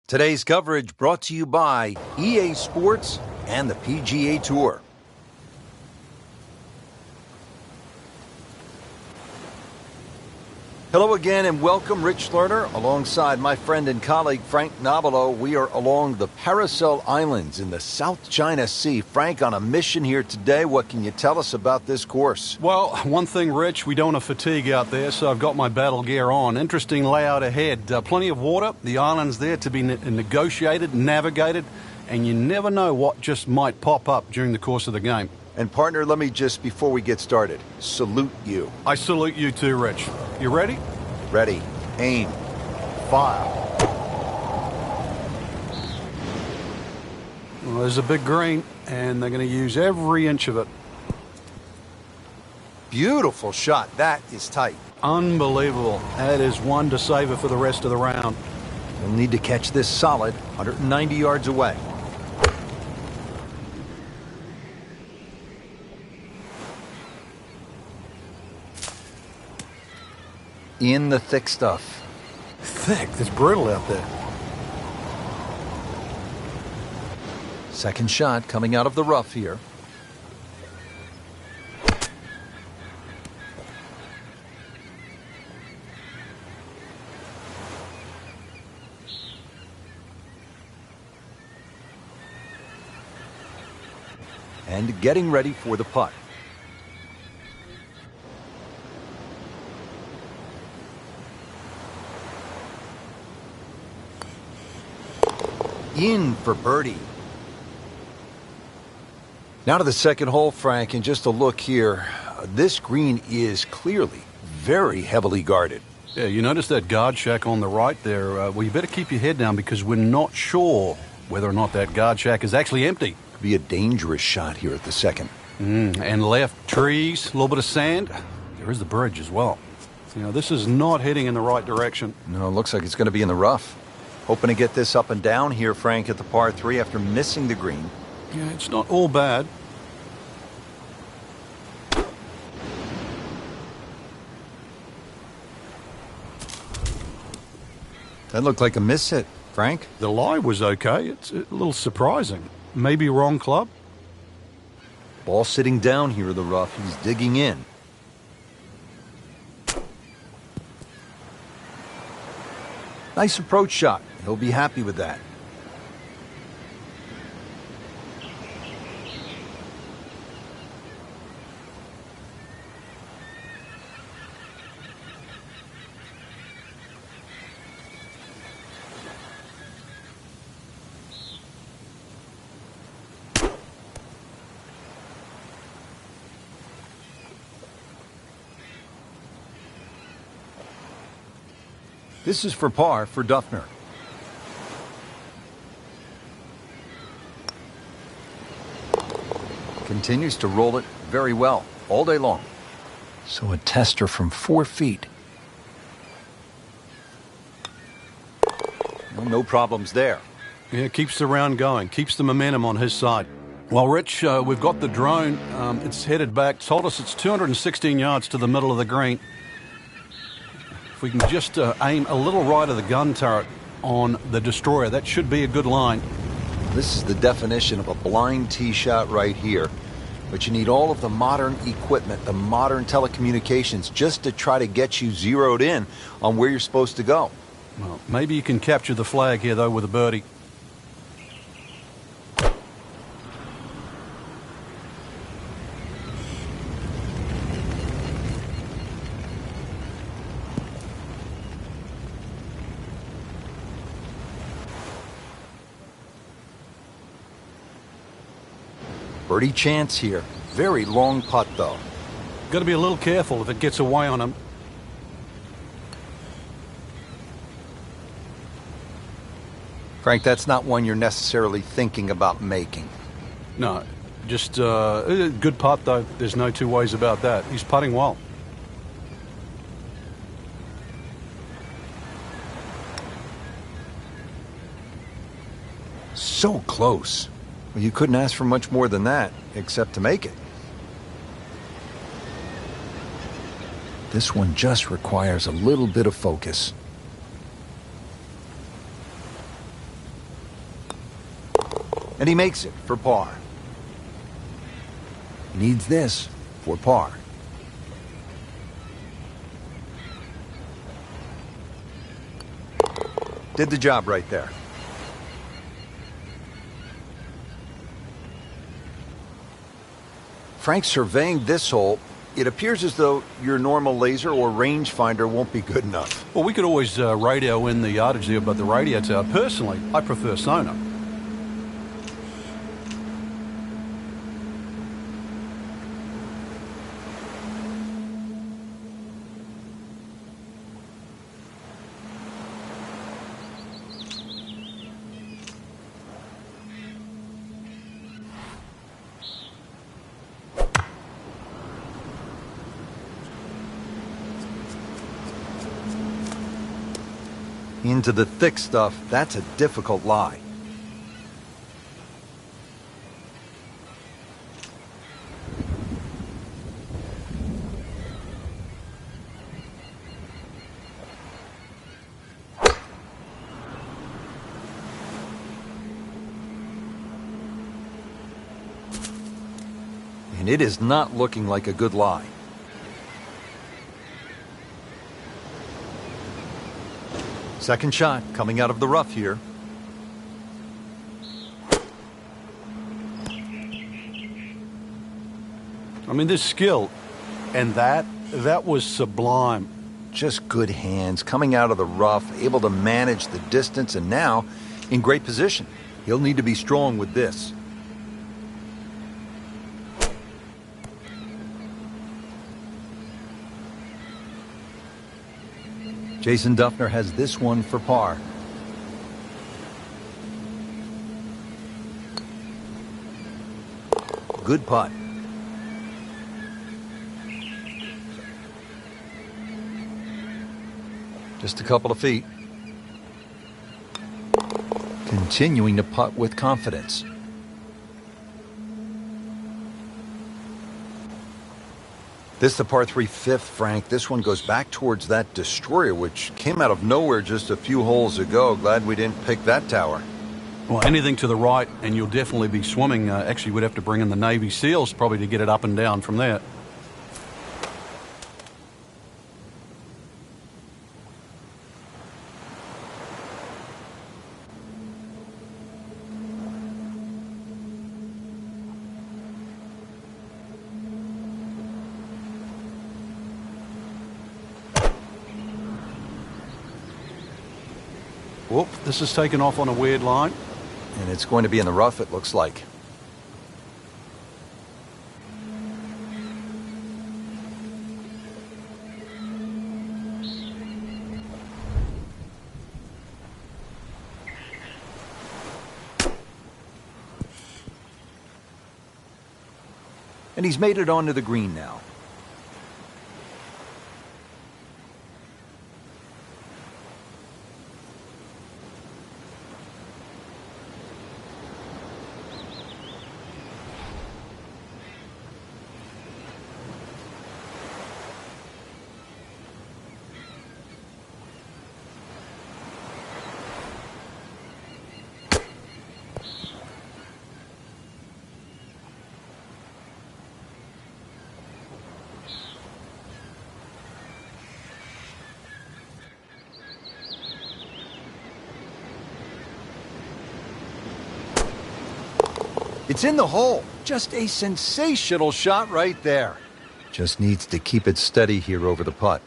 Today's coverage brought to you by EA Sports and the PGA Tour. Hello again and welcome, Rich Lerner, alongside my friend and colleague Frank Nobilo. We are along the Paracel Islands in the South China Sea. Frank, on a mission here today. What can you tell us about this course? Well, one thing, Rich, we don't want to fatigue out there, so I've got my battle gear on. Interesting layout ahead. Plenty of water, the island's there to be negotiated, navigated, and you never know what just might pop up during the course of the game. And partner, let me just, before we get started, salute you. I salute you too, Rich. You ready? Ready. Aim. Fire. Well, there's a big green, and they're going to use every inch of it. Beautiful shot. That is tight. Unbelievable. That is one to savor for the rest of the round. You'll need to catch this solid 190 yards away. In the thick stuff. Thick? It's brutal out there. Second shot coming out of the rough here. And getting ready for the putt. In for birdie. Now to the second hole, Frank, and just a look here. This green is clearly very heavily guarded. Yeah, you notice that guard shack on the right there. Well, you better keep your head down because we're not sure whether or not that guard shack is actually empty. Could be a dangerous shot here at the second. And left, trees, a little bit of sand. There is the bridge as well. You know, this is not heading in the right direction. No, it looks like it's going to be in the rough. Hoping to get this up and down here, Frank, at the par 3 after missing the green. Yeah, it's not all bad. That looked like a miss hit, Frank. The lie was okay. It's a little surprising. Maybe wrong club? Ball sitting down here in the rough. He's digging in. Nice approach shot. He'll be happy with that. This is for par for Dufner. Continues to roll it very well all day long. So a tester from 4 feet. Well, no problems there. Yeah, keeps the round going, keeps the momentum on his side. Well, Rich, we've got the drone. It's headed back. Told us it's 216 yards to the middle of the green. If we can just aim a little right of the gun turret on the destroyer, that should be a good line. This is the definition of a blind tee shot right here. But you need all of the modern equipment, the modern telecommunications, just to try to get you zeroed in on where you're supposed to go. Well, maybe you can capture the flag here, though, with a birdie. Birdie chance here. Very long putt, though. Got to be a little careful if it gets away on him. Frank, that's not one you're necessarily thinking about making. No, just good putt, though. There's no two ways about that. He's putting well. So close. Well, you couldn't ask for much more than that, except to make it. This one just requires a little bit of focus. And he makes it for par. He needs this for par. Did the job right there. Frank surveying this hole. It appears as though your normal laser or rangefinder won't be good enough. Well, we could always radio in the yardage there, but the radio tower, personally, I prefer sonar. Into the thick stuff, that's a difficult lie. And it is not looking like a good lie. Second shot coming out of the rough here. I mean, this skill, and that was sublime. Just good hands coming out of the rough, able to manage the distance, and now in great position. He'll need to be strong with this. Jason Dufner has this one for par. Good putt. Just a couple of feet. Continuing to putt with confidence. This is the par 3 fifth, Frank. This one goes back towards that destroyer, which came out of nowhere just a few holes ago. Glad we didn't pick that tower. Well, anything to the right, and you'll definitely be swimming. Actually, we'd have to bring in the Navy SEALs probably to get it up and down from there. Whoop, this is taken off on a weird line. And it's going to be in the rough, it looks like. And he's made it onto the green now. It's in the hole. Just a sensational shot right there. Just needs to keep it steady here over the putt.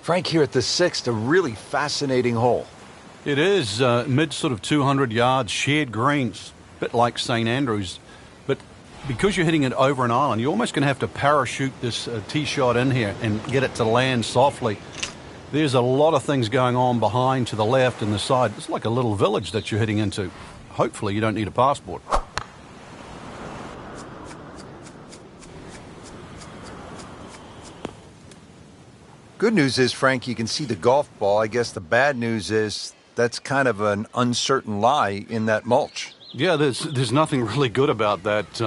Frank here at the sixth, a really fascinating hole. It is mid sort of 200 yards, shared greens, a bit like St. Andrews. But because you're hitting it over an island, you're almost going to have to parachute this tee shot in here and get it to land softly. There's a lot of things going on behind to the left and the side. It's like a little village that you're heading into. Hopefully you don't need a passport. Good news is, Frank, you can see the golf ball. I guess the bad news is that's kind of an uncertain lie in that mulch. Yeah, there's nothing really good about that.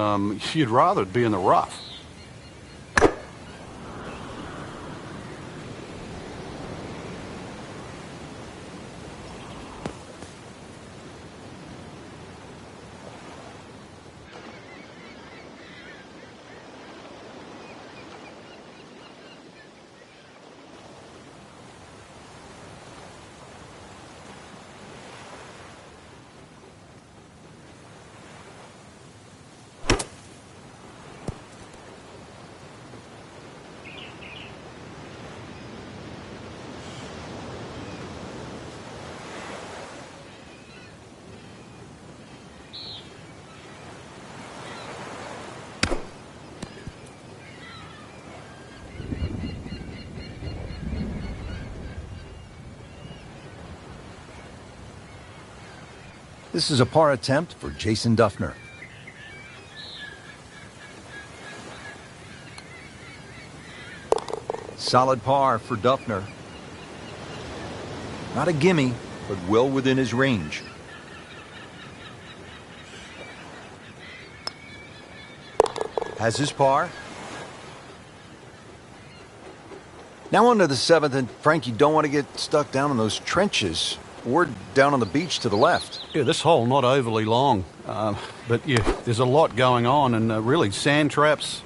You'd rather it be in the rough. This is a par attempt for Jason Dufner. Solid par for Dufner. Not a gimme, but well within his range. Has his par. Now on to the 7th, and Frank, you don't want to get stuck down in those trenches or down on the beach to the left. Yeah, this hole not overly long, but yeah, there's a lot going on, and really sand traps,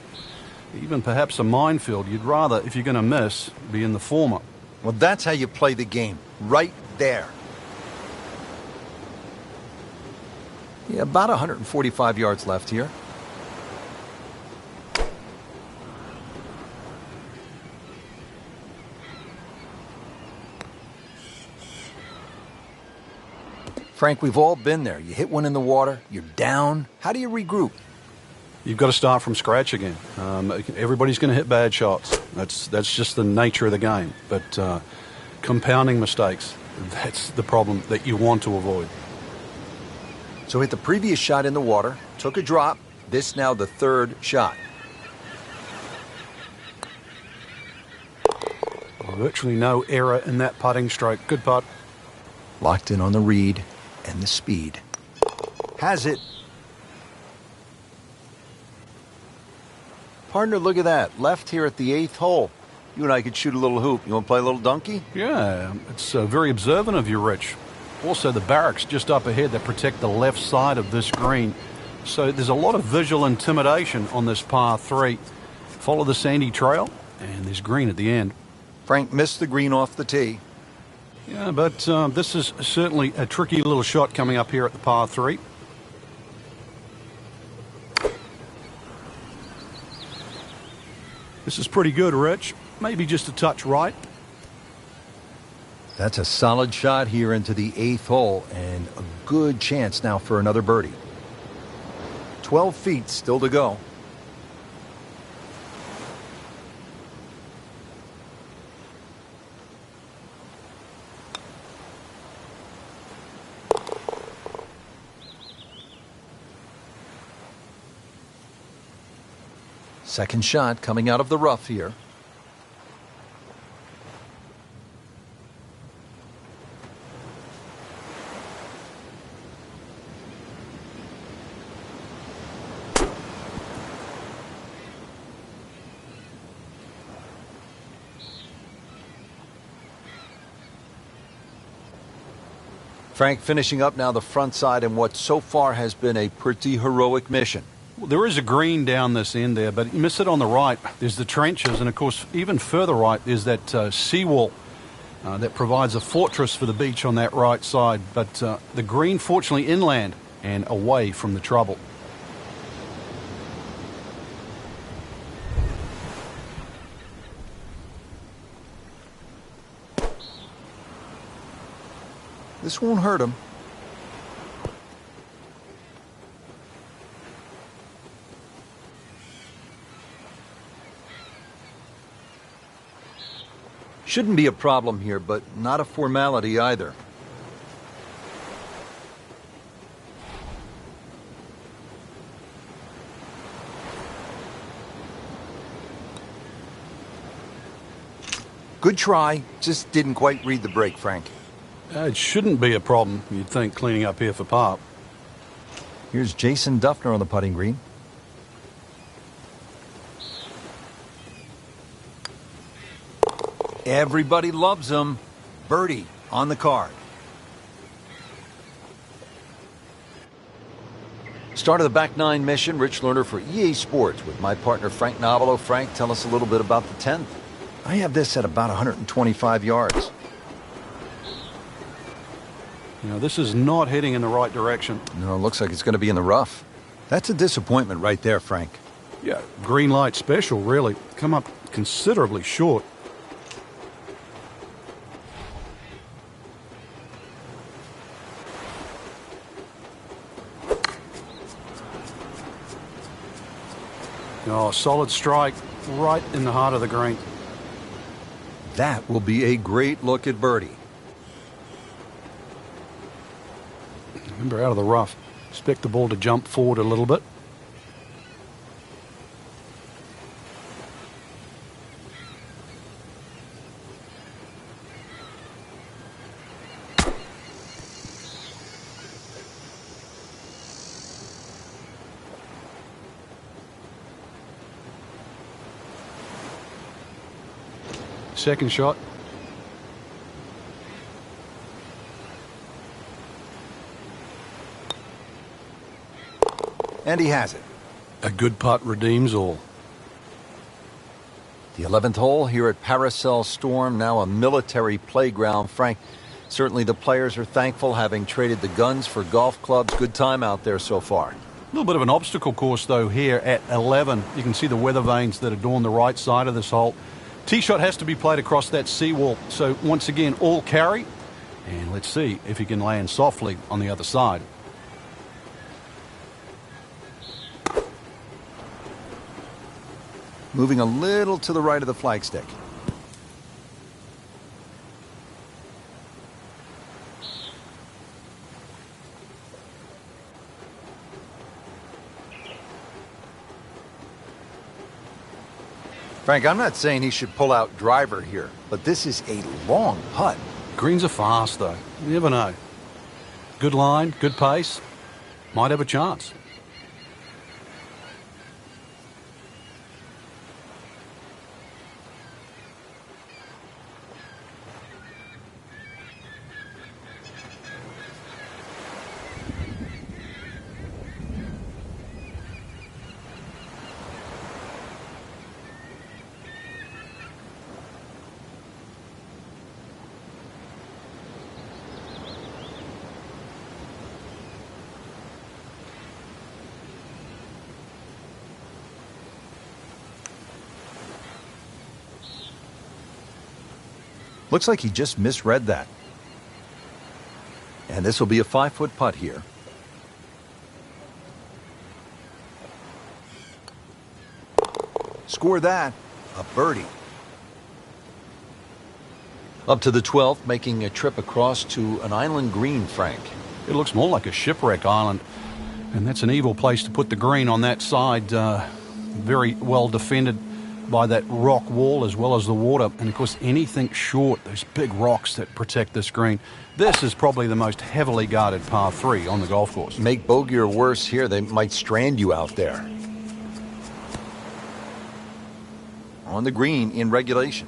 even perhaps a minefield. You'd rather, if you're going to miss, be in the former. Well, that's how you play the game, right there. Yeah, about 145 yards left here. Frank, we've all been there. You hit one in the water, you're down. How do you regroup? You've got to start from scratch again. Everybody's going to hit bad shots. That's just the nature of the game. But compounding mistakes, that's the problem that you want to avoid. So hit the previous shot in the water, took a drop. This now the third shot. Virtually no error in that putting stroke. Good putt. Locked in on the read and the speed. Has it. Partner, look at that. Left here at the 8th hole. You and I could shoot a little hoop. You want to play a little donkey? Yeah, it's very observant of you, Rich. Also, the barracks just up ahead that protect the left side of this green. So there's a lot of visual intimidation on this par 3. Follow the sandy trail, and there's green at the end. Frank missed the green off the tee. Yeah, but this is certainly a tricky little shot coming up here at the par 3. This is pretty good, Rich. Maybe just a touch right. That's a solid shot here into the 8th hole, and a good chance now for another birdie. 12 feet still to go. Second shot coming out of the rough here. Frank, finishing up now the front side in what so far has been a pretty heroic mission. Well, there is a green down this end there, but you miss it on the right. There's the trenches, and of course, even further right, there's that seawall that provides a fortress for the beach on that right side. But the green, fortunately, inland and away from the trouble. This won't hurt him. Shouldn't be a problem here, but not a formality either. Good try, just didn't quite read the break, Frank. It shouldn't be a problem, you'd think, cleaning up here for par. Here's Jason Dufner on the putting green. Everybody loves him. Birdie on the card. Start of the back nine mission. Rich Lerner for EA Sports with my partner Frank Nobilo. Frank, tell us a little bit about the 10th. I have this at about 125 yards. You know, this is not heading in the right direction. No, it looks like it's going to be in the rough. That's a disappointment right there, Frank. Yeah, green light special, really. Come up considerably short. Oh, solid strike right in the heart of the green. That will be a great look at birdie. Remember, out of the rough. Expect the ball to jump forward a little bit. Second shot. And he has it. A good putt redeems all. The 11th hole here at Paracel Storm, now a military playground. Frank, certainly the players are thankful, having traded the guns for golf clubs. Good time out there so far. A little bit of an obstacle course, though, here at 11. You can see the weather vanes that adorn the right side of this hole. Tee shot has to be played across that seawall. So once again, all carry. And let's see if he can land softly on the other side. Moving a little to the right of the flagstick. Frank, I'm not saying he should pull out driver here, but this is a long putt. Greens are fast, though. You never know. Good line, good pace. Might have a chance. Looks like he just misread that. And this will be a 5-foot putt here. Score that. A birdie. Up to the 12th, making a trip across to an island green, Frank. It looks more like a shipwreck island. And that's an evil place to put the green on that side. Very well defended by that rock wall as well as the water. And of course, anything short, those big rocks that protect this green. This is probably the most heavily guarded par 3 on the golf course. Make bogey or worse here, they might strand you out there. On the green in regulation.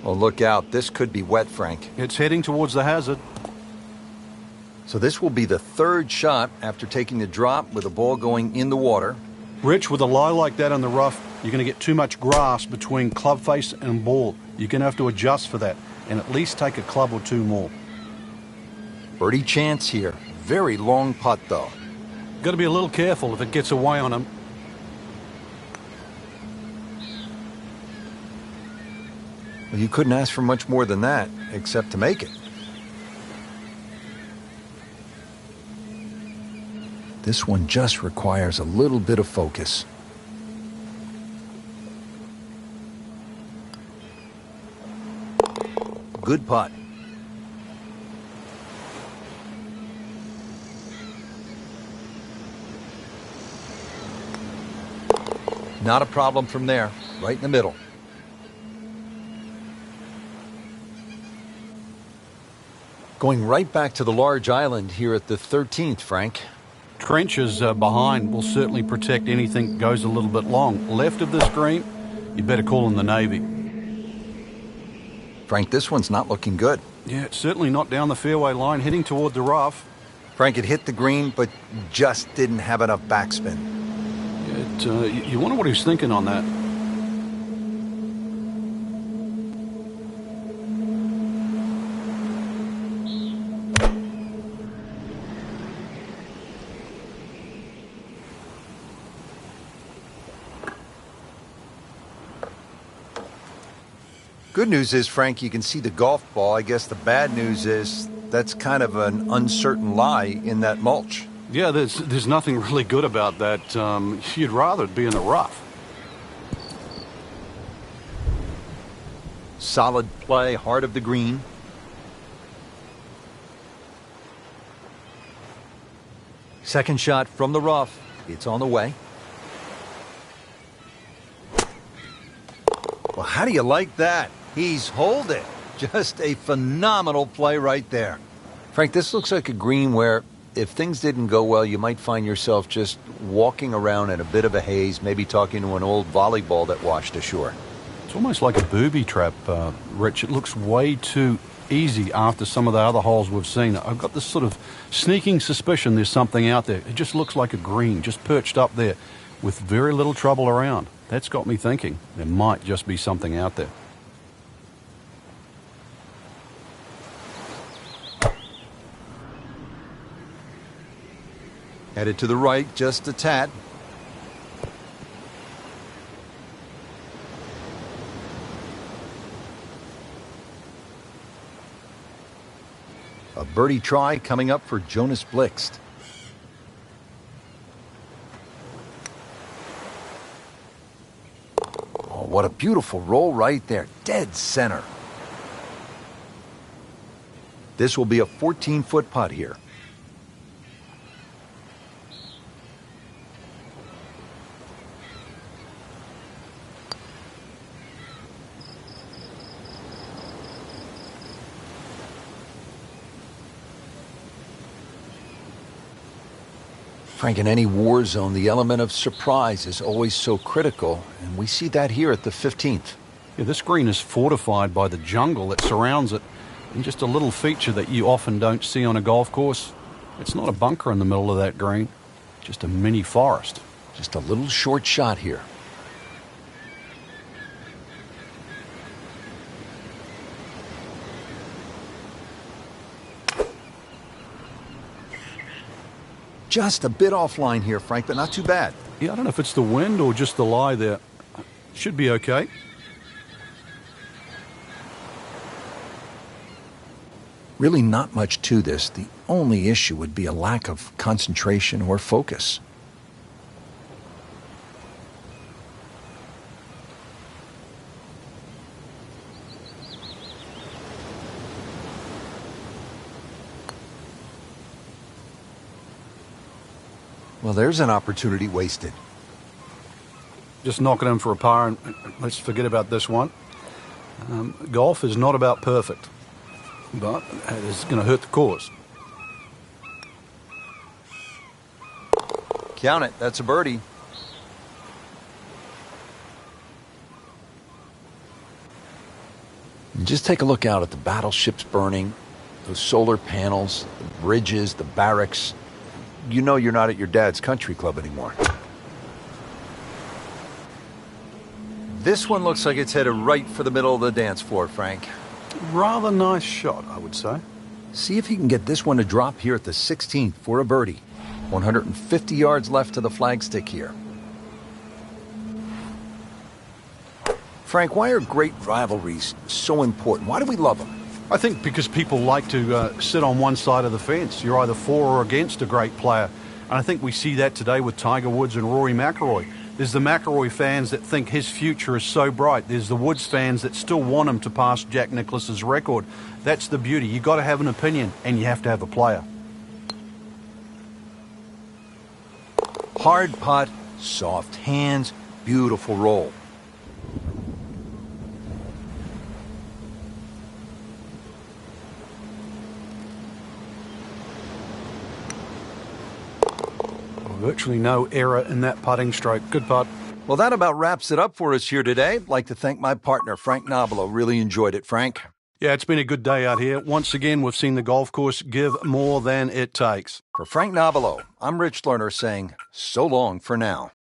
Oh, look out. This could be wet, Frank. It's heading towards the hazard. So this will be the third shot after taking the drop with the ball going in the water. Rich, with a lie like that on the rough, you're going to get too much grass between club face and ball. You're going to have to adjust for that and at least take a club or two more. Birdie chance here. Very long putt, though. Got to be a little careful if it gets away on him. Well, you couldn't ask for much more than that, except to make it. This one just requires a little bit of focus. Good putt. Not a problem from there, right in the middle. Going right back to the large island here at the 13th, Frank. Trenches behind will certainly protect anything that goes a little bit long. Left of this green, you better call in the Navy. Frank, this one's not looking good. Yeah, it's certainly not down the fairway line, heading toward the rough. Frank, it hit the green, but just didn't have enough backspin. You wonder what he's thinking on that. Good news is, Frank, you can see the golf ball. I guess the bad news is that's kind of an uncertain lie in that mulch. Yeah, there's nothing really good about that. You'd rather it be in the rough. Solid play, heart of the green. Second shot from the rough. It's on the way. Well, how do you like that? He's holed it. Just a phenomenal play right there. Frank, this looks like a green where if things didn't go well, you might find yourself just walking around in a bit of a haze, maybe talking to an old volleyball that washed ashore. It's almost like a booby trap, Rich. It looks way too easy after some of the other holes we've seen. I've got this sort of sneaking suspicion there's something out there. It just looks like a green, just perched up there with very little trouble around. That's got me thinking there might just be something out there. Headed to the right, just a tad. A birdie try coming up for Jonas Blixt. Oh, what a beautiful roll right there. Dead center. This will be a 14-foot putt here. Frank, in any war zone, the element of surprise is always so critical, and we see that here at the 15th. Yeah, this green is fortified by the jungle that surrounds it, and just a little feature that you often don't see on a golf course. It's not a bunker in the middle of that green, just a mini forest. Just a little short shot here. Just a bit offline here, Frank, but not too bad. Yeah, I don't know if it's the wind or just the lie there. Should be okay. Really not much to this. The only issue would be a lack of concentration or focus. Well, there's an opportunity wasted. Just knock it in for a par and let's forget about this one. Golf is not about perfect, but it's going to hurt the cause. Count it. That's a birdie. And just take a look out at the battleships burning, those solar panels, the bridges, the barracks. You know you're not at your dad's country club anymore. This one looks like it's headed right for the middle of the dance floor, Frank. Rather nice shot, I would say. See if he can get this one to drop here at the 16th for a birdie. 150 yards left to the flagstick here. Frank, why are great rivalries so important? Why do we love them? I think because people like to sit on one side of the fence. You're either for or against a great player. And I think we see that today with Tiger Woods and Rory McIlroy. There's the McIlroy fans that think his future is so bright. There's the Woods fans that still want him to pass Jack Nicklaus's record. That's the beauty. You've got to have an opinion, and you have to have a player. Hard putt, soft hands, beautiful roll. Virtually no error in that putting stroke. Good putt. Well, that about wraps it up for us here today. I'd like to thank my partner, Frank Nobilo. Really enjoyed it, Frank. Yeah, it's been a good day out here. Once again, we've seen the golf course give more than it takes. For Frank Nobilo, I'm Rich Lerner saying so long for now.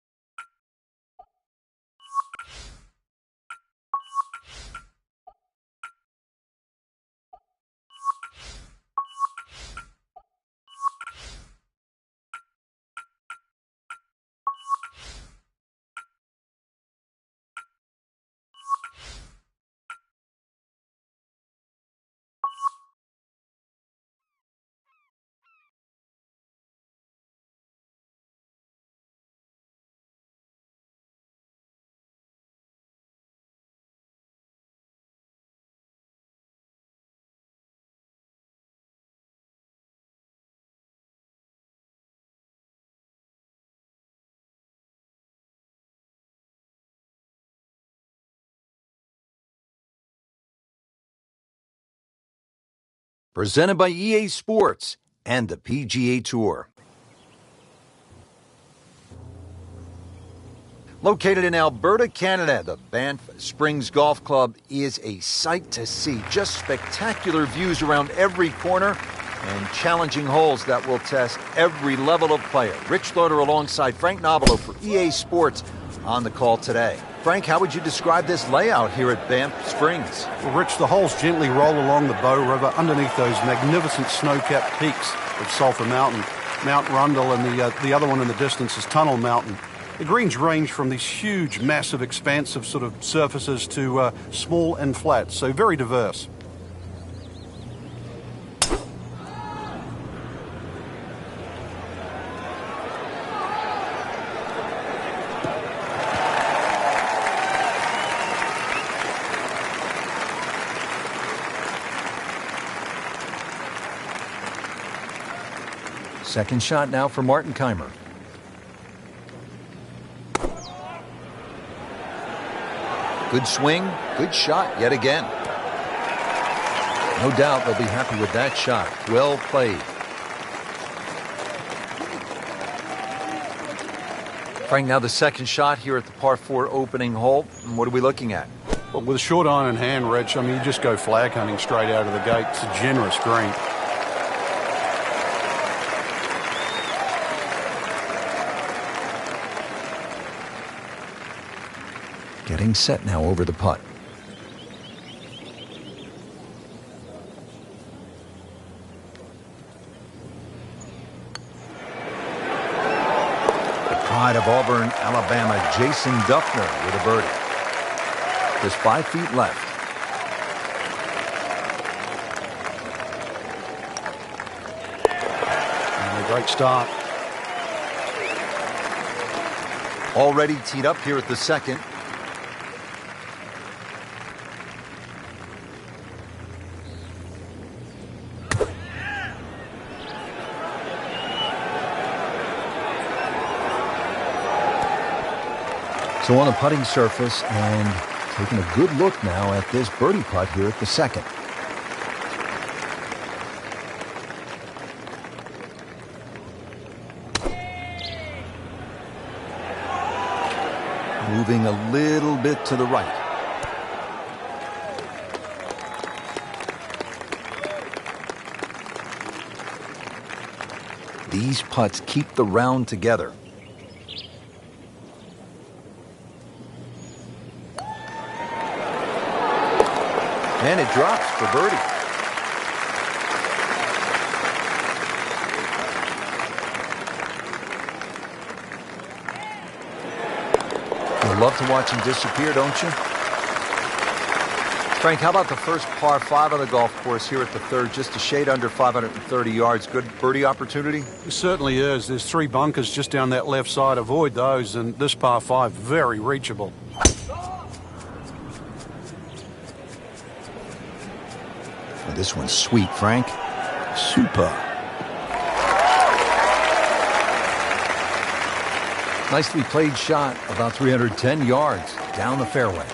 Presented by EA Sports and the PGA Tour. Located in Alberta, Canada, the Banff Springs Golf Club is a sight to see. Just spectacular views around every corner and challenging holes that will test every level of player. Rich Loader alongside Frank Nobilo for EA Sports on the call today. Frank, how would you describe this layout here at Banff Springs? Well, Rich, the holes gently roll along the Bow River underneath those magnificent snow-capped peaks of Sulphur Mountain, Mount Rundle, and the other one in the distance is Tunnel Mountain. The greens range from these huge, massive, expansive sort of surfaces to small and flat, so very diverse. Second shot now for Martin Kaymer. Good swing, good shot yet again. No doubt they'll be happy with that shot. Well played. Frank, now the second shot here at the par 4 opening hole. And what are we looking at? Well, with a short iron in hand, Rich, I mean, you just go flag hunting straight out of the gate. It's a generous green. Getting set now over the putt. The pride of Auburn, Alabama, Jason Duffner with a birdie. Just 5 feet left. And a great start. Already teed up here at the second. So on the putting surface and taking a good look now at this birdie putt here at the second. Moving a little bit to the right. These putts keep the round together. And it drops for birdie. You love to watch him disappear, don't you? Frank, how about the first par 5 on the golf course here at the third? Just a shade under 530 yards. Good birdie opportunity? It certainly is. There's 3 bunkers just down that left side. Avoid those, and this par 5, very reachable. This one's sweet, Frank. Super. Nicely played shot, about 310 yards down the fairway.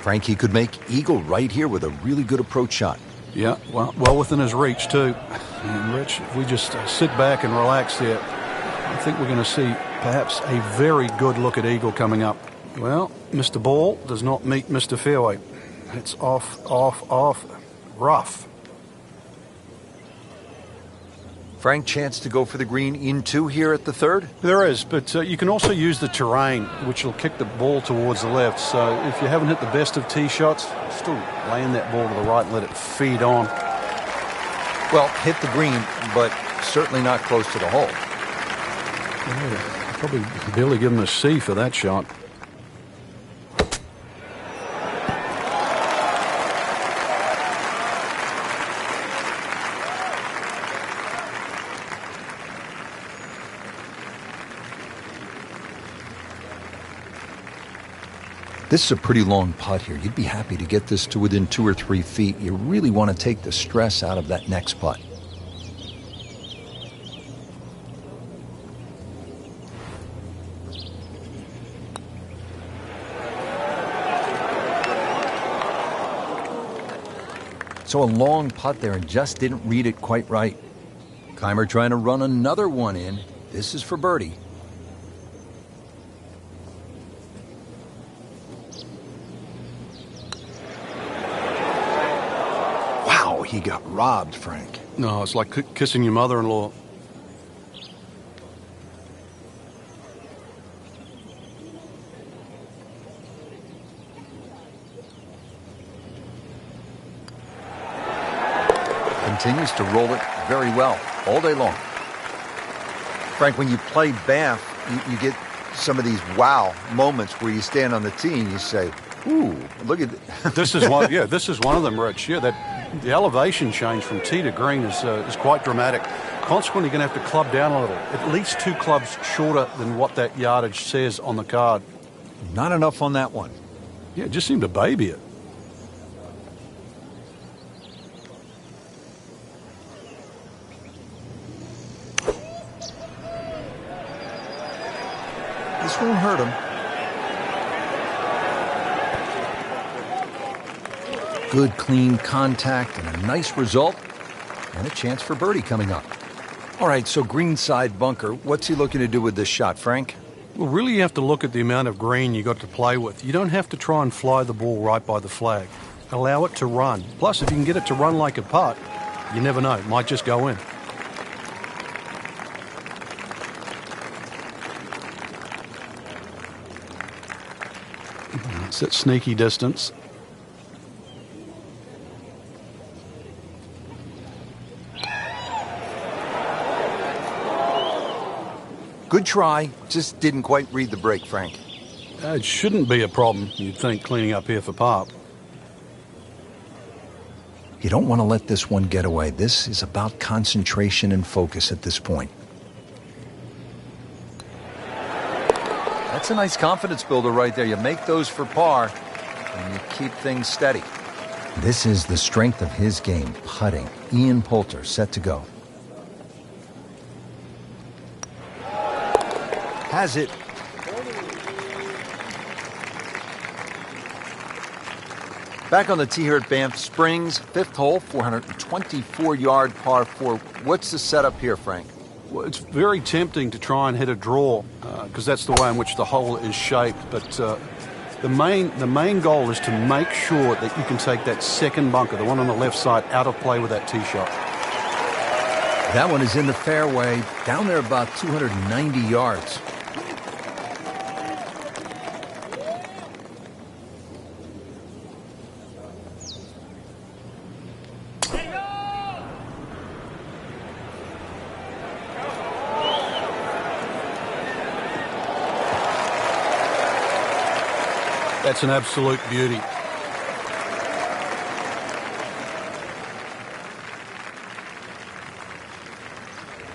Frank, he could make eagle right here with a really good approach shot. Yeah, well within his reach, too. And Rich, if we just sit back and relax there, I think we're going to see perhaps a very good look at eagle coming up. Well, Mr. Ball does not meet Mr. Fairway. It's off, rough. Frank, chance to go for the green in 2 here at the third? There is, but you can also use the terrain, which will kick the ball towards the left. So if you haven't hit the best of tee shots, still land that ball to the right and let it feed on. Well, hit the green, but certainly not close to the hole. Yeah, probably barely give him a C for that shot. This is a pretty long putt here. You'd be happy to get this to within 2 or 3 feet. You really want to take the stress out of that next putt. So a long putt there and just didn't read it quite right. Kaymer trying to run another one in. This is for birdie. Wow, he got robbed, Frank. No, it's like kissing your mother-in-law. Continues to roll it very well all day long. Frank, when you play Banff, you get some of these wow moments where you stand on the tee and you say, ooh, look at This is one. Yeah, this is one of them, Rich. Yeah, the elevation change from tee to green is quite dramatic. Consequently, you're going to have to club down a little. At least 2 clubs shorter than what that yardage says on the card. Not enough on that one. Yeah, it just seemed to baby it. This won't hurt him. Good, clean contact and a nice result. And a chance for birdie coming up. All right, so greenside bunker. What's he looking to do with this shot, Frank? Well, really you have to look at the amount of green you got to play with. You don't have to try and fly the ball right by the flag. Allow it to run. Plus, if you can get it to run like a putt, you never know. It might just go in. It's that sneaky distance. Good try, just didn't quite read the break, Frank. It shouldn't be a problem, you'd think, cleaning up here for par. You don't want to let this one get away. This is about concentration and focus at this point. That's a nice confidence builder right there. You make those for par, and you keep things steady. This is the strength of his game, putting. Ian Poulter set to go. Has it. Back on the tee here at Banff Springs, 5th hole, 424-yard par 4. What's the setup here, Frank? Well, it's very tempting to try and hit a draw because that's the way in which the hole is shaped. But the main goal is to make sure that you can take that second bunker, the one on the left side, out of play with that tee shot. That one is in the fairway, down there about 290 yards. That's an absolute beauty.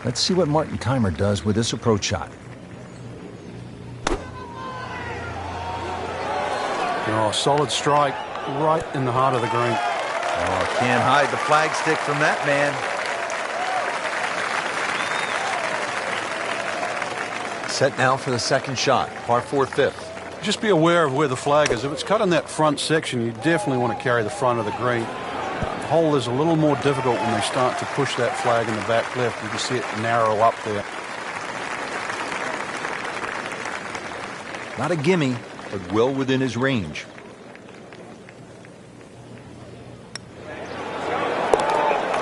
Let's see what Martin Kaymer does with this approach shot. Oh, solid strike right in the heart of the green. Oh, can't hide the flagstick from that man. Set now for the second shot, par 4 5th. Just be aware of where the flag is. If it's cut in that front section, you definitely want to carry the front of the green. The hole is a little more difficult when they start to push that flag in the back left. You can see it narrow up there. Not a gimme, but well within his range.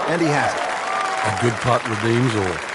And he has it. A good putt redeems all.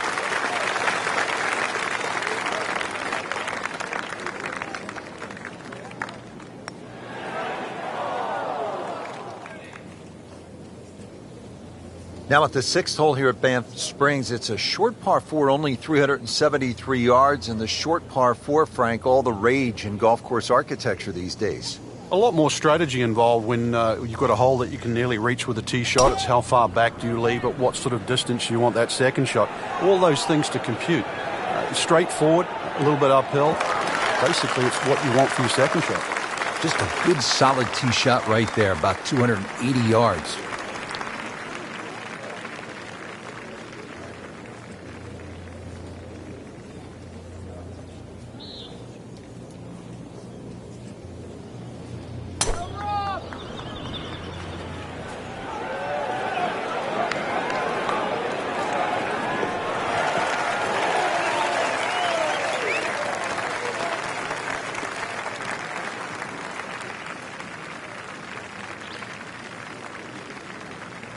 Now at the 6th hole here at Banff Springs, it's a short par 4, only 373 yards, and the short par 4, Frank, all the rage in golf course architecture these days. A lot more strategy involved when you've got a hole that you can nearly reach with a tee shot. It's how far back do you leave it, what sort of distance you want that second shot. All those things to compute. Straightforward, a little bit uphill. Basically, it's what you want for your second shot. Just a good solid tee shot right there, about 280 yards.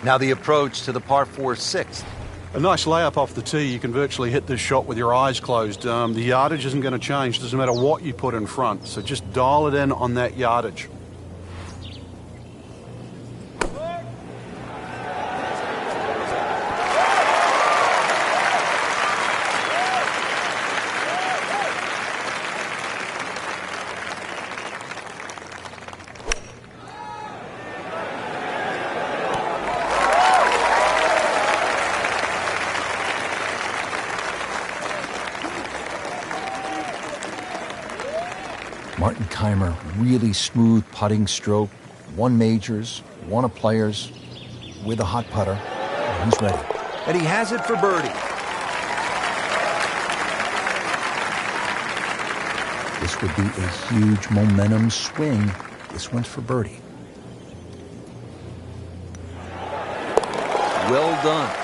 Now the approach to the par 4 sixth. A nice layup off the tee. You can virtually hit this shot with your eyes closed. The yardage isn't going to change. Doesn't matter what you put in front. So just dial it in on that yardage. Martin Kaymer, really smooth putting stroke. Won majors, won a Players with a hot putter. And he's ready. And he has it for birdie. This would be a huge momentum swing. This one's for birdie. Well done.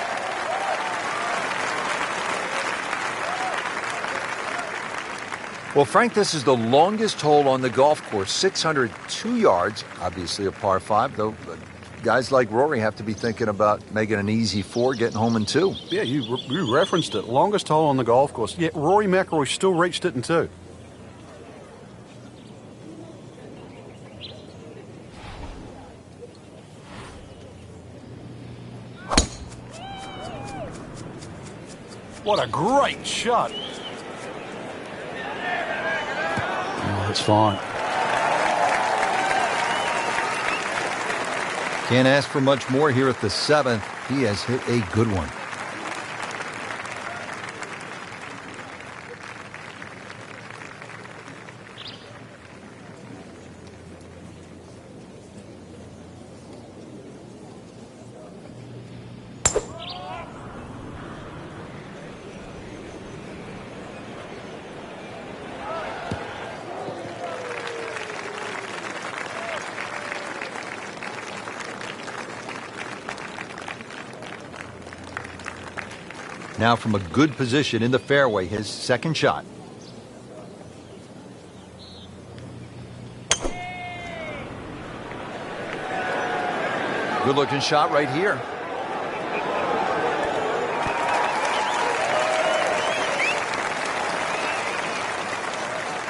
Well, Frank, this is the longest hole on the golf course, 602 yards, obviously a par 5, though guys like Rory have to be thinking about making an easy 4, getting home in 2. Yeah, you referenced it. Longest hole on the golf course. Yeah, Rory McIlroy still reached it in 2. What a great shot. It's fine. Can't ask for much more here at the 7th. He has hit a good one. Now from a good position in the fairway, his second shot. Good looking shot right here.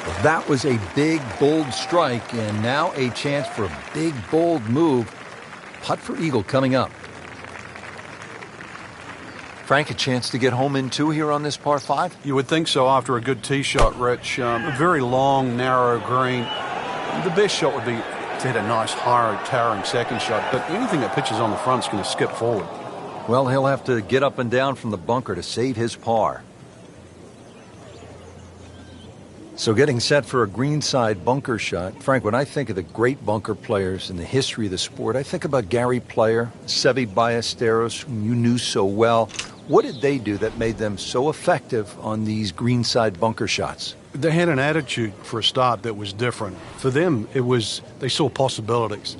Well, that was a big, bold strike, and now a chance for a big, bold move. Putt for eagle coming up. Frank, a chance to get home in 2 here on this par 5? You would think so after a good tee shot, Rich. A very long, narrow green. The best shot would be to hit a nice, high, towering second shot, but anything that pitches on the front is going to skip forward. Well, he'll have to get up and down from the bunker to save his par. So getting set for a greenside bunker shot. Frank, when I think of the great bunker players in the history of the sport, I think about Gary Player, Seve Ballesteros, whom you knew so well. What did they do that made them so effective on these greenside bunker shots? They had an attitude for a start that was different. For them, it was they saw possibilities.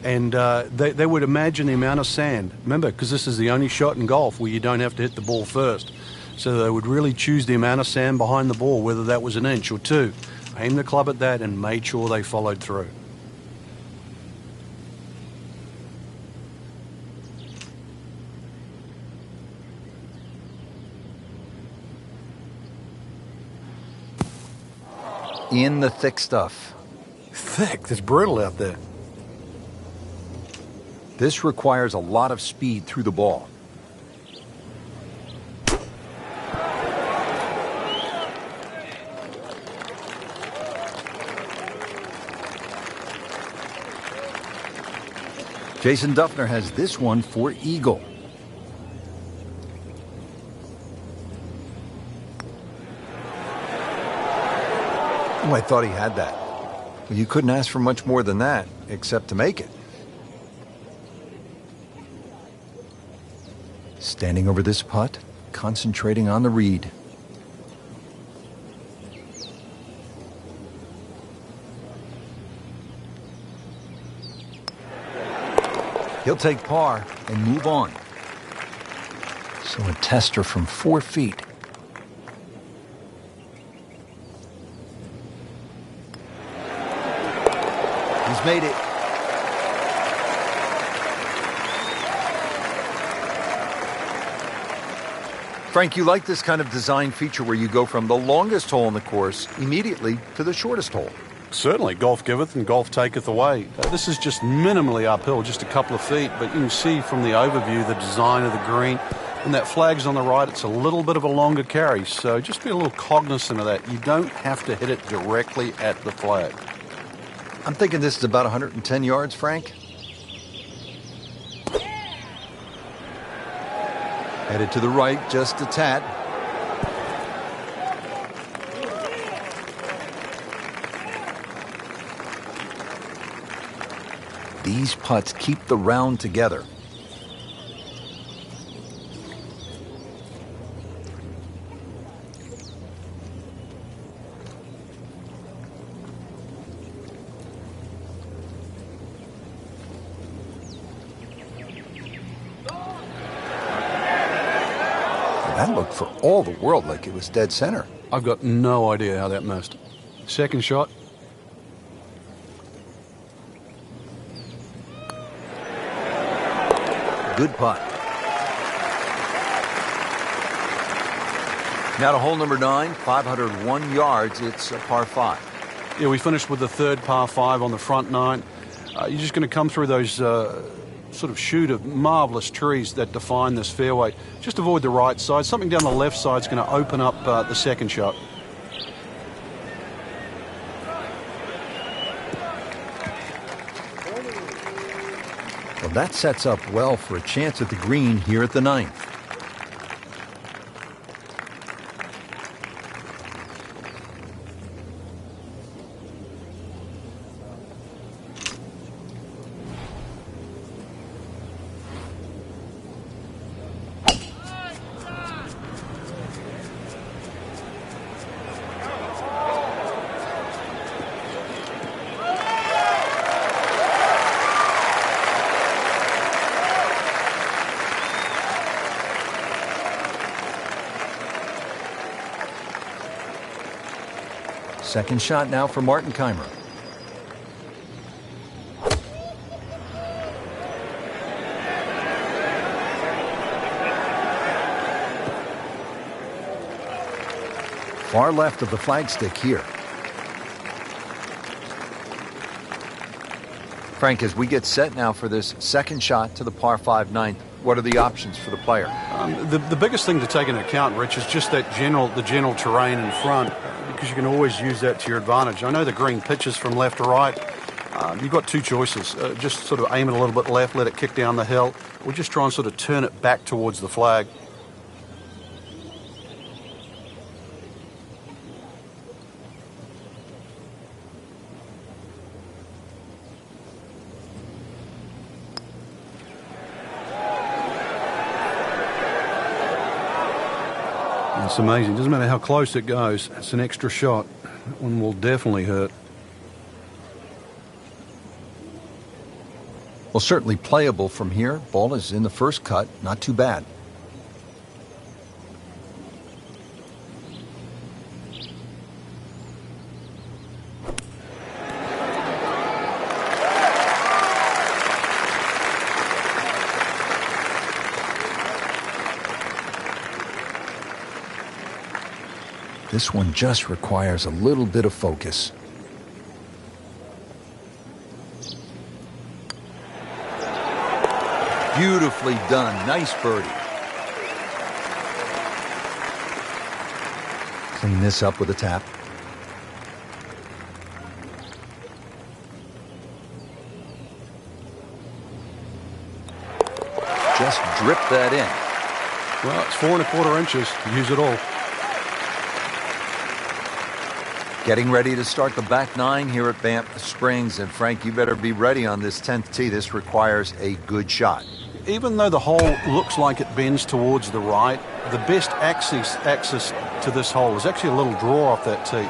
And they would imagine the amount of sand. Remember, because this is the only shot in golf where you don't have to hit the ball first. So they would really choose the amount of sand behind the ball, whether that was an inch or 2. Aimed the club at that and made sure they followed through. In the thick stuff. Thick? It's brutal out there. This requires a lot of speed through the ball. Jason Dufner has this one for eagle. Oh, I thought he had that. Well, you couldn't ask for much more than that, except to make it. Standing over this putt, concentrating on the read. He'll take par and move on. So a tester from 4 feet. He's made it. Frank, you like this kind of design feature where you go from the longest hole in the course immediately to the shortest hole. Certainly, golf giveth and golf taketh away. This is just minimally uphill, just a couple of feet, but you can see from the overview the design of the green. And that flag's on the right, it's a little bit of a longer carry, so just be a little cognizant of that. You don't have to hit it directly at the flag. I'm thinking this is about 110 yards, Frank. Headed to the right, just a tad. These putts keep the round together. That looked for all the world like it was dead center. I've got no idea how that missed. Second shot. Good putt. Now to hole number 9, 501 yards. It's a par 5. Yeah, we finished with the third par 5 on the front 9. You're just going to come through those sort of shoot of marvelous trees that define this fairway. Just avoid the right side. Something down the left side is going to open up the second shot. Well, that sets up well for a chance at the green here at the 9th. Second shot now for Martin Kaymer. Far left of the flagstick here. Frank, as we get set now for this second shot to the par 5 9th, what are the options for the player? The biggest thing to take into account, Rich, is just the general terrain in front, because you can always use that to your advantage. I know the green pitches from left to right. You've got two choices. Just sort of aim it a little bit left, let it kick down the hill, or just try and sort of turn it back towards the flag. It's amazing. Doesn't matter how close it goes. It's an extra shot. That one will definitely hurt. Well, certainly playable from here. Ball is in the first cut. Not too bad. This one just requires a little bit of focus. Beautifully done. Nice birdie. Clean this up with a tap. Just drip that in. Well, it's 4 1/4 inches. Use it all. Getting ready to start the back nine here at Banff Springs. And Frank, you better be ready on this 10th tee. This requires a good shot. Even though the hole looks like it bends towards the right, the best access to this hole is actually a little draw off that tee.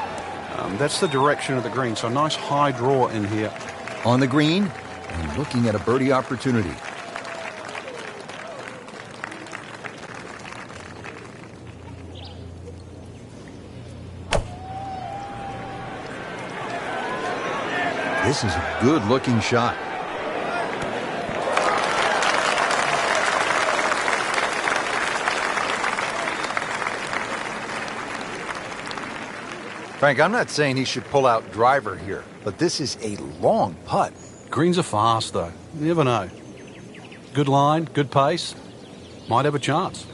That's the direction of the green, so a nice high draw in here. On the green and looking at a birdie opportunity. This is a good-looking shot. Frank, I'm not saying he should pull out driver here, but this is a long putt. Greens are fast, though. You never know. Good line, good pace. Might have a chance.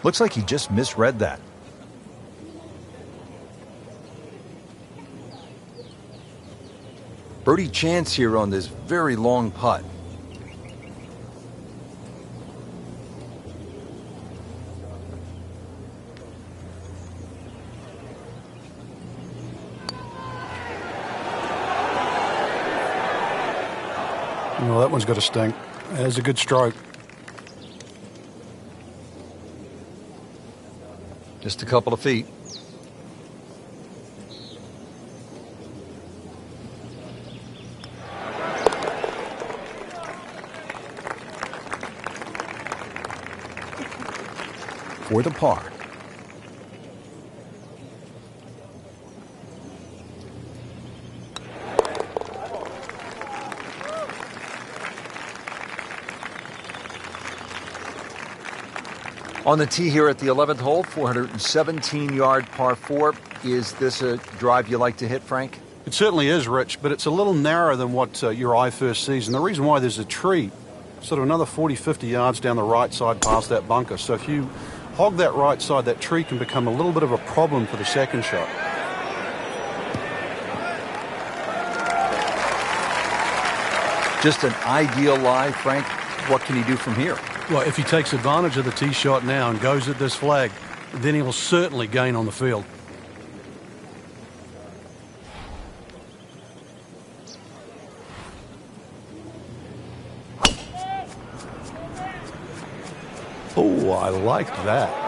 Looks like he just misread that. Birdie chance here on this very long putt. Well, that one's got a stink. There's a good stroke. Just a couple of feet. For the par. On the tee here at the 11th hole, 417-yard par 4. Is this a drive you like to hit, Frank? It certainly is, Rich, but it's a little narrower than what your eye first sees. And the reason why, there's a tree sort of another 40, 50 yards down the right side past that bunker. So if you hog that right side, that tree can become a little bit of a problem for the second shot. Just an ideal lie, Frank. What can he do from here? Well, if he takes advantage of the tee shot now and goes at this flag, then he will certainly gain on the field. Oh, I liked that.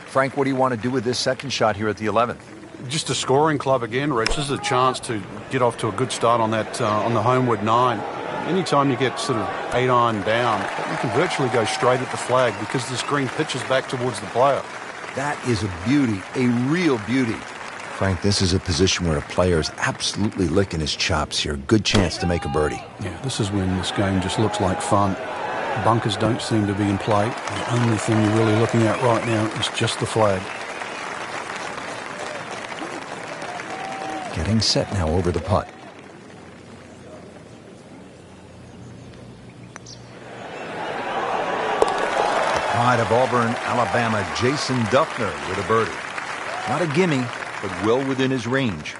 Frank, what do you want to do with this second shot here at the 11th? Just a scoring club again, Rich. This is a chance to get off to a good start on that on the homeward 9. Anytime you get sort of 8-iron down, you can virtually go straight at the flag because this green pitches back towards the player. That is a beauty, a real beauty. Frank, this is a position where a player is absolutely licking his chops here. Good chance to make a birdie. Yeah, this is when this game just looks like fun. Bunkers don't seem to be in play. The only thing you're really looking at right now is just the flag. Getting set now over the putt. The pride of Auburn, Alabama, Jason Duffner with a birdie. Not a gimme, but well within his range.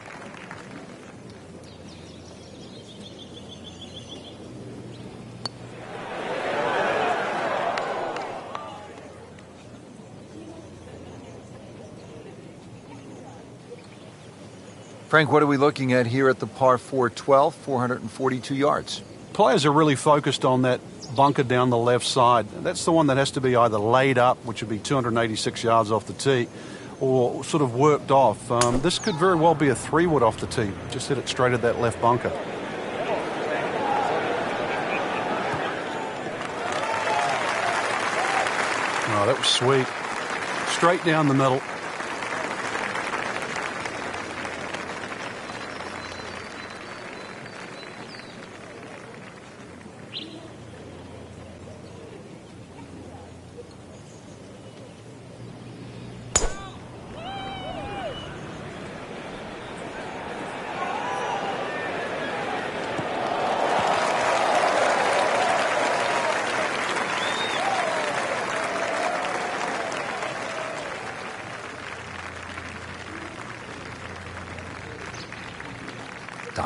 Frank, what are we looking at here at the par 4 12, 442 yards? Players are really focused on that bunker down the left side. That's the one that has to be either laid up, which would be 286 yards off the tee, or sort of worked off. This could very well be a 3-wood off the tee. Just hit it straight at that left bunker. Oh, that was sweet. Straight down the middle.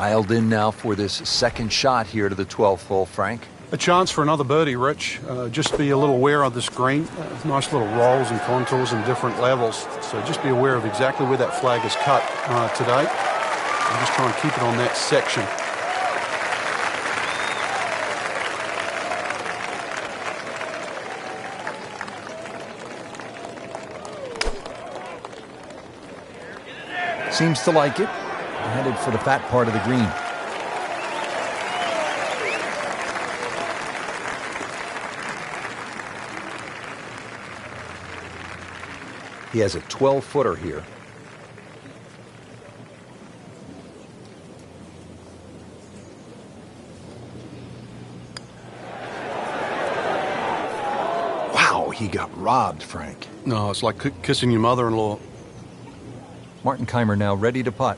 Dialed in now for this second shot here to the 12th hole, Frank. A chance for another birdie, Rich. Just be a little aware of this green. Nice little rolls and contours and different levels. So just be aware of exactly where that flag is cut today. And just try and keep it on that section. Seems to like it. Headed for the fat part of the green. He has a 12-footer here. Wow, he got robbed, Frank. No, it's like kissing your mother-in-law. Martin Kaymer now ready to putt.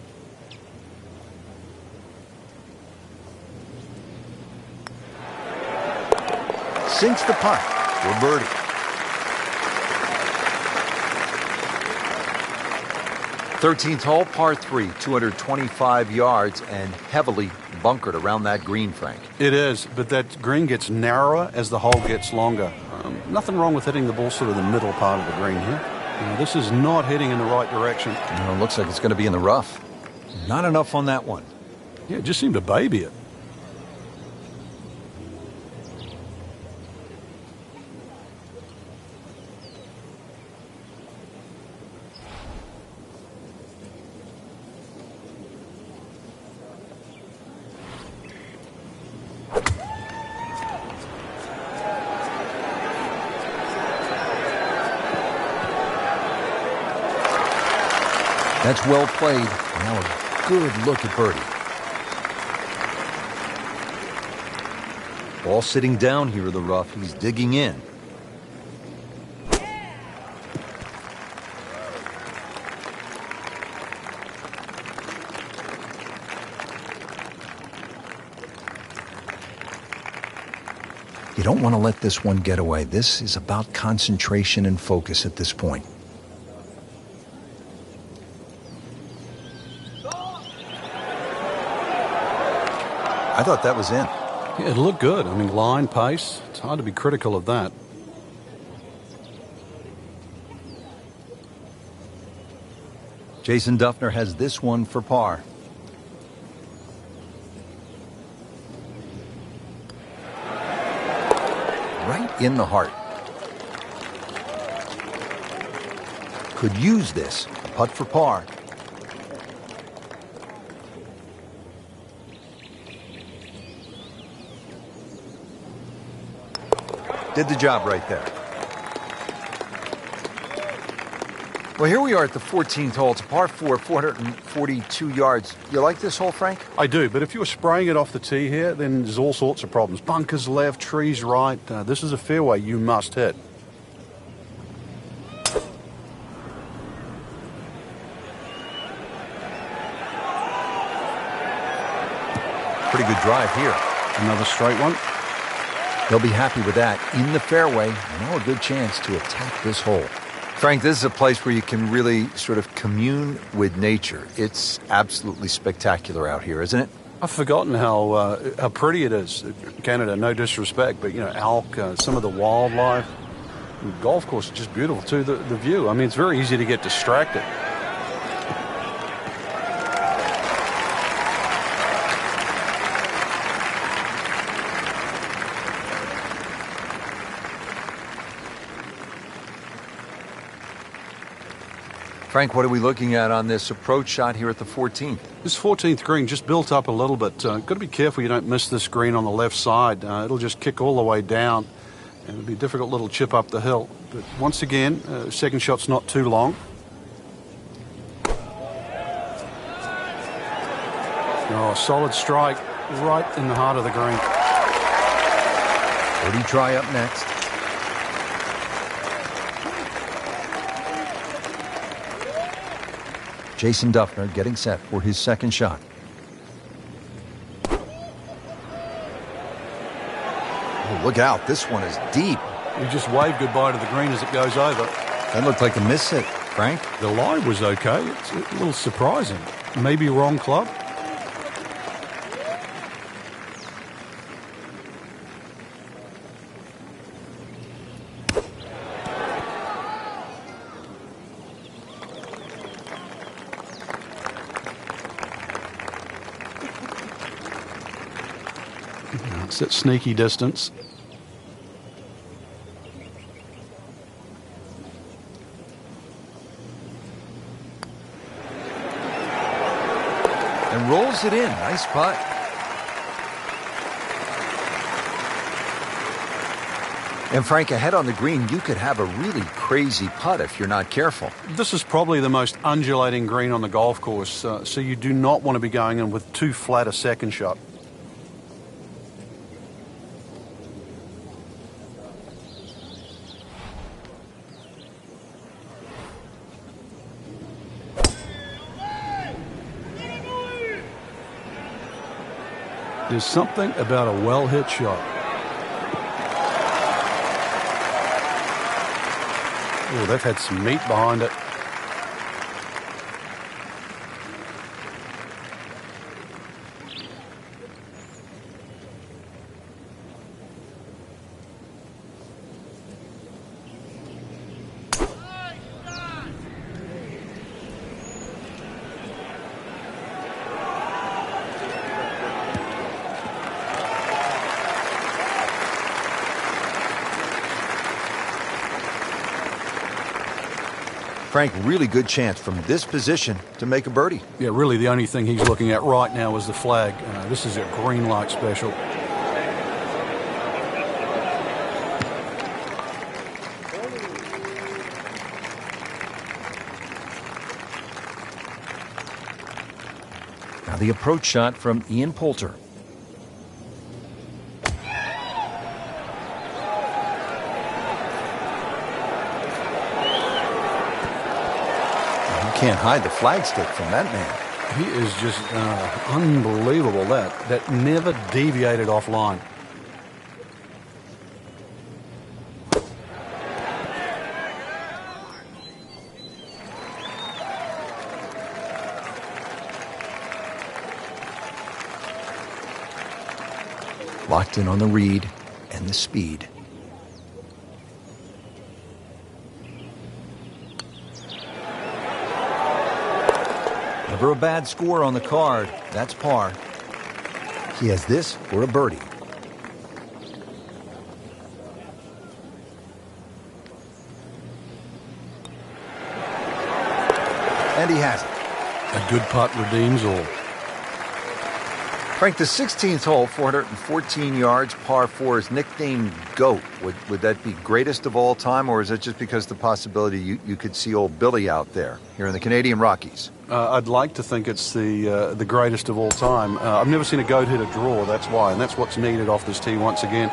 Sinks the putt for birdie. Thirteenth hole, par 3, 225 yards and heavily bunkered around that green, Frank. It is, but that green gets narrower as the hole gets longer. Nothing wrong with hitting the ball sort of the middle part of the green here. This is not heading in the right direction. It looks like it's going to be in the rough. Not enough on that one. Yeah, it just seemed to baby it. That's well played. Now a good look at birdie. Ball sitting down here in the rough. He's digging in. You don't want to let this one get away. This is about concentration and focus at this point. I thought that was in. Yeah, it looked good. I mean, line, pace. It's hard to be critical of that. Jason Dufner has this one for par. Right in the heart. Could use this. A putt for par. Did the job right there. Well, here we are at the 14th hole. It's a par 4, 442 yards. You like this hole, Frank? I do, but if you were spraying it off the tee here, then there's all sorts of problems. Bunkers left, trees right. This is a fairway you must hit. Pretty good drive here. Another straight one. They'll be happy with that. In the fairway, now a good chance to attack this hole. Frank, this is a place where you can really sort of commune with nature. It's absolutely spectacular out here, isn't it? I've forgotten how pretty it is. Canada, no disrespect, but, elk, some of the wildlife. The golf course is just beautiful, too, the view. I mean, it's very easy to get distracted. Frank, what are we looking at on this approach shot here at the 14th? This 14th green just built up a little bit. Got to be careful you don't miss this green on the left side. It'll just kick all the way down, and it'll be a difficult little chip up the hill. But once again, second shot's not too long. Oh, solid strike right in the heart of the green. Birdie try up next. Jason Dufner getting set for his second shot. Oh, look out. This one is deep. You just wave goodbye to the green as it goes over. That looked like a miss hit, Frank. The lie was okay. It's a little surprising. Maybe wrong club. It's that sneaky distance. And rolls it in. Nice putt. And Frank, ahead on the green, you could have a really crazy putt if you're not careful. This is probably the most undulating green on the golf course, so you do not want to be going in with too flat a second shot. There's something about a well-hit shot. Oh, they've had some meat behind it. Frank, really good chance from this position to make a birdie. Yeah, really the only thing he's looking at right now is the flag. This is a green light special. Now the approach shot from Ian Poulter. Can't hide the flagstick from that man. He is just unbelievable. That never deviated offline. Locked in on the read and the speed. Never a bad score on the card. That's par. He has this for a birdie. And he has it. A good putt redeems all. Frank, the 16th hole, 414 yards, par 4, is nicknamed GOAT. Would that be greatest of all time, or is it just because the possibility you could see old Billy out there here in the Canadian Rockies? I'd like to think it's the greatest of all time. I've never seen a GOAT hit a draw, that's why, and that's what's needed off this tee once again.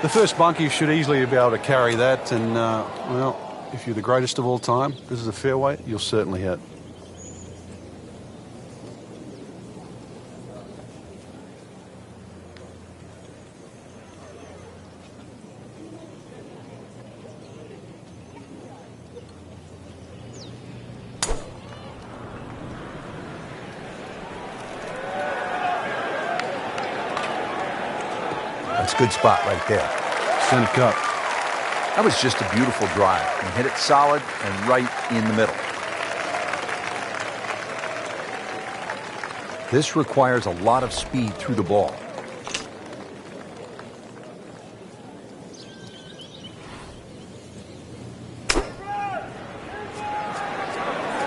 The first bunkie should easily be able to carry that, and, well, if you're the greatest of all time, this is a fairway, you'll certainly hit. That's a good spot right there. Center cut. That was just a beautiful drive. He hit it solid and right in the middle. This requires a lot of speed through the ball.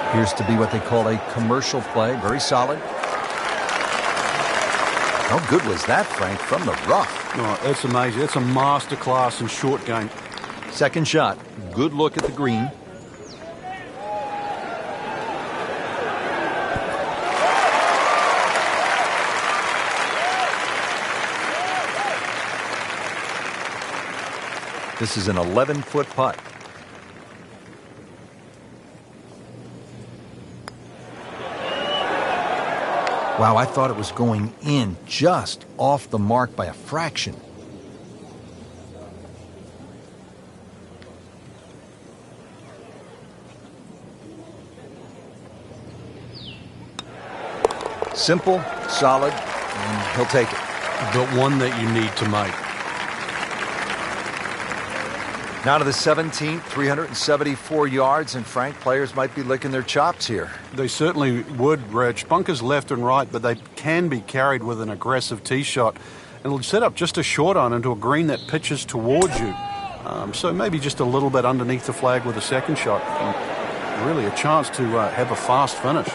Appears to be what they call a commercial play. Very solid. How good was that, Frank, from the rough? Oh, that's amazing. That's a master class in short game. Second shot. Good look at the green. This is an 11-foot putt. Wow, I thought it was going in just off the mark by a fraction. Simple, solid, and he'll take it. But one that you need to make. Now to the 17th, 374 yards, and Frank, players might be licking their chops here. They certainly would, Rich. Bunkers left and right, but they can be carried with an aggressive tee shot. it'll set up just a short iron into a green that pitches towards you. So maybe just a little bit underneath the flag with a second shot. And really a chance to have a fast finish.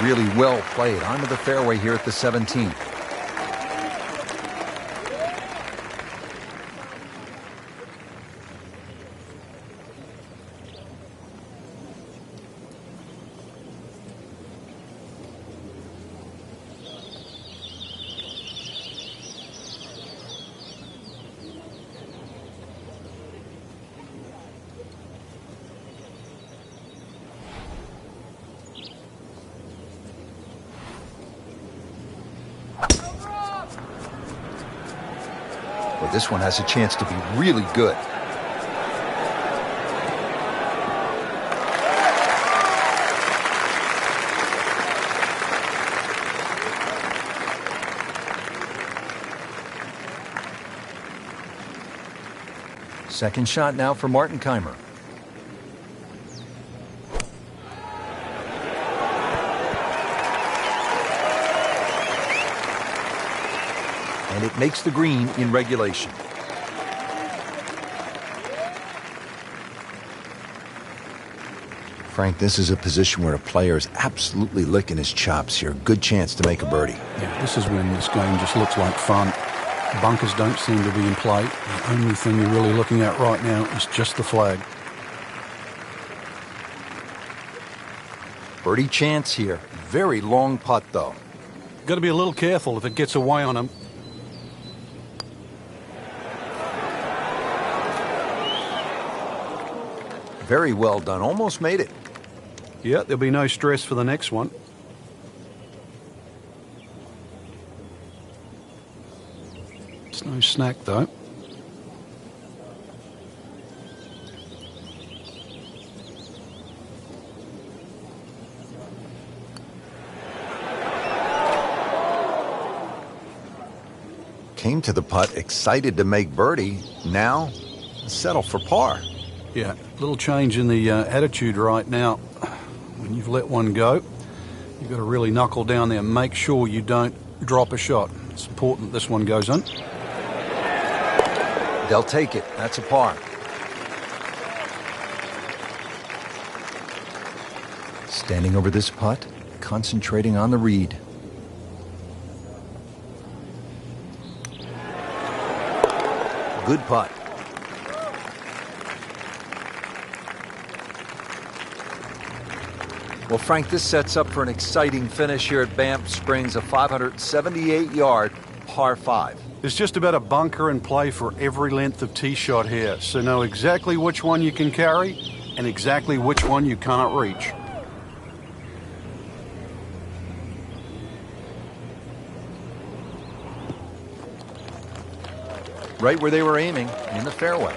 Really well played onto the fairway here at the 17th. Well, this one has a chance to be really good. Second shot now for Martin Kaymer. And it makes the green in regulation. Frank, this is a position where a player is absolutely licking his chops here. Good chance to make a birdie. Yeah, this is when this game just looks like fun. Bunkers don't seem to be in play. The only thing you're really looking at right now is just the flag. Birdie chance here. Very long putt, though. Got to be a little careful if it gets away on him. Very well done. Almost made it. Yeah, there'll be no stress for the next one. It's no snack, though. Came to the putt, excited to make birdie. Now, settle for par. Yeah, little change in the attitude right now. When you've let one go, you've got to really knuckle down there and make sure you don't drop a shot. It's important this one goes in. They'll take it. That's a par. Standing over this putt, concentrating on the read. Good putt. Well, Frank, this sets up for an exciting finish here at Banff Springs, a 578-yard par 5. There's just about a bunker in play for every length of tee shot here, so know exactly which one you can carry and exactly which one you can't reach. Right where they were aiming, in the fairway.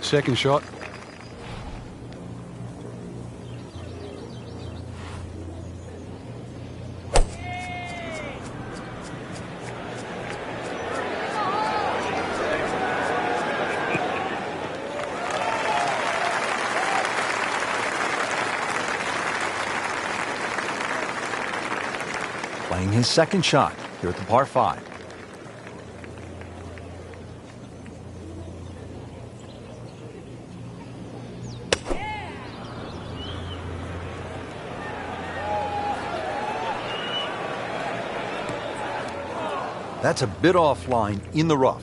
Second shot. Playing his second shot here at the par 5. That's a bit offline in the rough.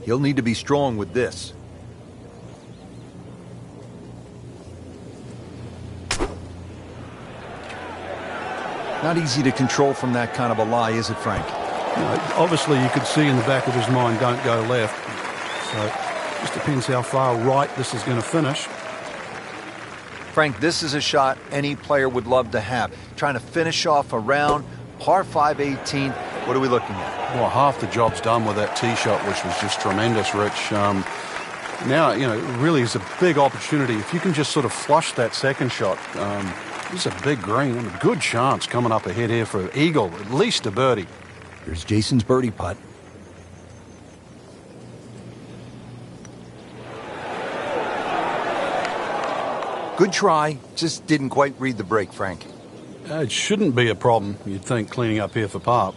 He'll need to be strong with this. Not easy to control from that kind of a lie, is it, Frank? Obviously, you could see in the back of his mind, don't go left. So, just depends how far right this is going to finish. Frank, this is a shot any player would love to have. Trying to finish off a round, par 5 18. What are we looking at? Well, half the job's done with that tee shot, which was just tremendous, Rich. Now, you know, it really is a big opportunity. If you can just sort of flush that second shot, it's a big green and a good chance coming up ahead here for eagle, at least a birdie. Here's Jason's birdie putt. Good try, just didn't quite read the break, Frank. It shouldn't be a problem, you'd think, cleaning up here for par.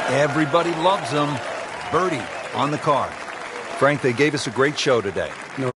Everybody loves them. Birdie on the card. Frank, they gave us a great show today. No.